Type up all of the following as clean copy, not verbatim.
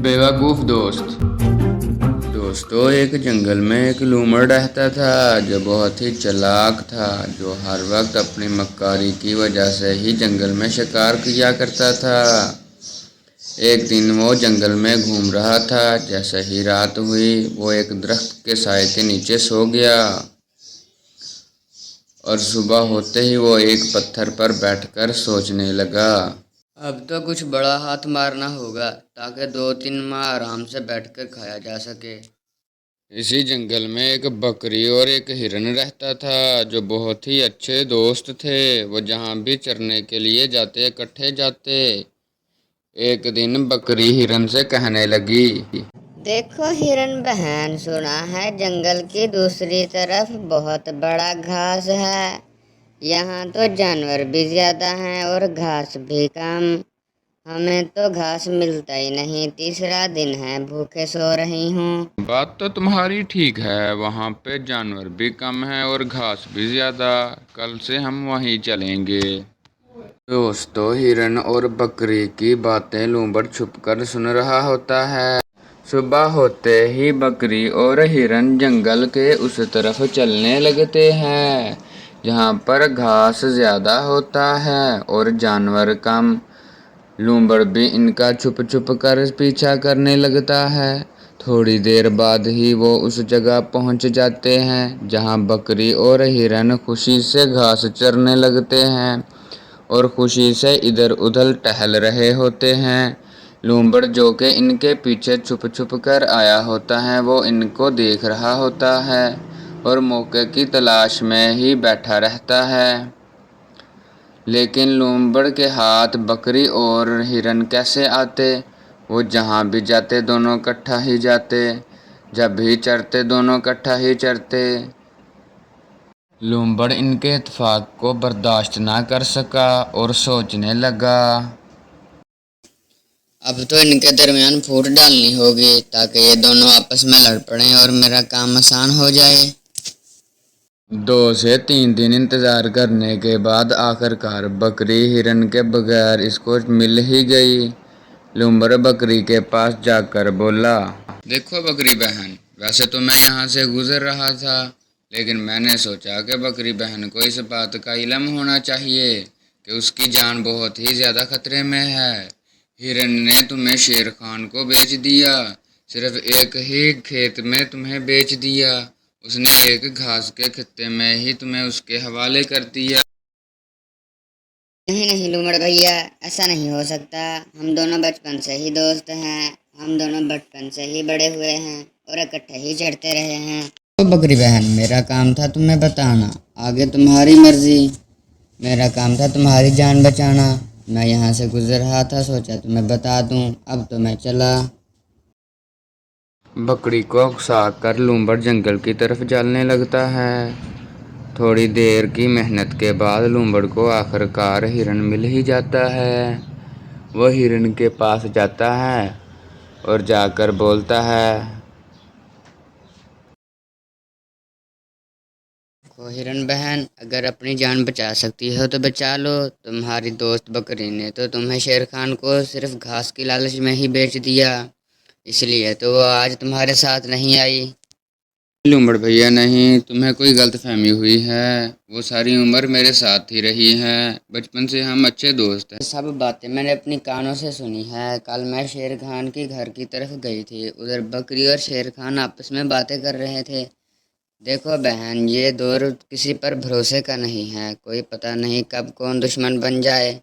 बेवकूफ़ दोस्त। दोस्तों, एक जंगल में एक लूमड़ रहता था जो बहुत ही चालाक था, जो हर वक्त अपनी मक्कारी की वजह से ही जंगल में शिकार किया करता था। एक दिन वो जंगल में घूम रहा था। जैसे ही रात हुई वो एक दरख्त के साए के नीचे सो गया और सुबह होते ही वो एक पत्थर पर बैठकर सोचने लगा। अब तो कुछ बड़ा हाथ मारना होगा ताकि 2-3 माह आराम से बैठकर खाया जा सके। इसी जंगल में एक बकरी और एक हिरन रहता था जो बहुत ही अच्छे दोस्त थे। वो जहाँ भी चरने के लिए जाते इकट्ठे जाते। एक दिन बकरी हिरन से कहने लगी, देखो हिरन बहन, सुना है जंगल की दूसरी तरफ बहुत बड़ा घास है। यहाँ तो जानवर भी ज्यादा हैं और घास भी कम। हमें तो घास मिलता ही नहीं, तीसरा दिन है भूखे सो रही हूँ। बात तो तुम्हारी ठीक है, वहाँ पे जानवर भी कम है और घास भी ज्यादा। कल से हम वहीं चलेंगे। दोस्तों, हिरन और बकरी की बातें लूमड़ छुपकर सुन रहा होता है। सुबह होते ही बकरी और हिरन जंगल के उस तरफ चलने लगते हैं जहाँ पर घास ज़्यादा होता है और जानवर कम। लूमड़ भी इनका छुप छुप कर पीछा करने लगता है। थोड़ी देर बाद ही वो उस जगह पहुँच जाते हैं जहाँ बकरी और हिरन खुशी से घास चरने लगते हैं और खुशी से इधर उधर टहल रहे होते हैं। लूमड़ जो कि इनके पीछे छुप छुप कर आया होता है, वो इनको देख रहा होता है और मौके की तलाश में ही बैठा रहता है। लेकिन लूमड़ के हाथ बकरी और हिरन कैसे आते? वो जहाँ भी जाते दोनों इकट्ठा ही जाते, जब भी चरते दोनों इकट्ठा ही चरते। लूमड़ इनके इत्तेफाक को बर्दाश्त ना कर सका और सोचने लगा, अब तो इनके दरमियान फूट डालनी होगी ताकि ये दोनों आपस में लड़ पड़ें और मेरा काम आसान हो जाए। 2 से 3 दिन इंतजार करने के बाद आखिरकार बकरी हिरन के बगैर इसको मिल ही गई। लूमड़ बकरी के पास जाकर बोला, देखो बकरी बहन, वैसे तो मैं यहाँ से गुजर रहा था, लेकिन मैंने सोचा कि बकरी बहन को इस बात का इल्म होना चाहिए कि उसकी जान बहुत ही ज़्यादा खतरे में है। हिरन ने तुम्हें शेर खान को बेच दिया, सिर्फ एक ही खेत में तुम्हें बेच दिया। उसने एक घास के खत्ते में ही तुम्हें उसके हवाले कर दिया। नहीं नहीं लूमड़ भैया, ऐसा नहीं हो सकता। हम दोनों बचपन से ही दोस्त हैं। हम दोनों बचपन से ही बड़े हुए हैं और इकट्ठे ही चढ़ते रहे हैं। तो बकरी बहन, मेरा काम था तुम्हें बताना, आगे तुम्हारी मर्जी। मेरा काम था तुम्हारी जान बचाना। मैं यहाँ से गुजर रहा था, सोचा तुम्हें बता दूं। अब तो मैं चला। बकरी को उकसाकर लूमड़ जंगल की तरफ चलने लगता है। थोड़ी देर की मेहनत के बाद लूमड़ को आखिरकार हिरन मिल ही जाता है। वह हिरन के पास जाता है और जाकर बोलता है, को हिरन बहन, अगर अपनी जान बचा सकती हो तो बचा लो। तुम्हारी दोस्त बकरी ने तो तुम्हें शेर खान को सिर्फ घास की लालच में ही बेच दिया, इसलिए तो वो आज तुम्हारे साथ नहीं आई। लूमड़ भैया नहीं, तुम्हें कोई गलतफहमी हुई है। वो सारी उम्र मेरे साथ ही रही है, बचपन से हम अच्छे दोस्त हैं। सब बातें मैंने अपनी कानों से सुनी है। कल मैं शेर खान के घर की तरफ गई थी, उधर बकरी और शेर खान आपस में बातें कर रहे थे। देखो बहन, ये दौर किसी पर भरोसे का नहीं है, कोई पता नहीं कब कौन दुश्मन बन जाए।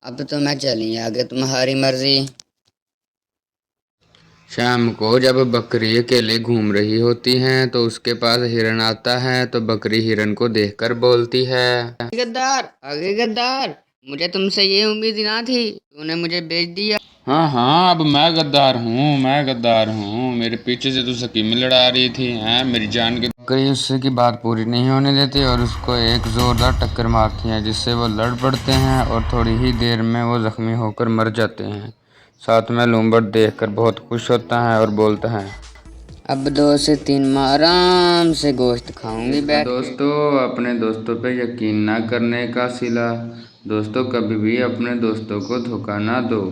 अब तो मैं चली, आगे तुम्हारी मर्जी। शाम को जब बकरी अकेले घूम रही होती है तो उसके पास हिरन आता है, तो बकरी हिरन को देखकर बोलती है, गद्दार, आगे गद्दार, मुझे तुमसे ये उम्मीद ना थी, तूने मुझे बेच दिया। हाँ हाँ, अब मैं गद्दार हूँ, मैं गद्दार हूँ। मेरे पीछे से तू सकीम लड़ा रही थी, हैं मेरी जान के। बकरी उससे की बात पूरी नहीं होने देती और उसको एक जोरदार टक्कर मारती है, जिससे वो लड़ पड़ते हैं और थोड़ी ही देर में वो जख्मी होकर मर जाते हैं। साथ में लूमड़ देखकर बहुत खुश होता है और बोलता है, अब 2 से 3 माह आराम से गोश्त खाऊंगी बैठ के। दोस्तों, अपने दोस्तों पे यकीन ना करने का सिला। दोस्तों, कभी भी अपने दोस्तों को धोखा ना दो।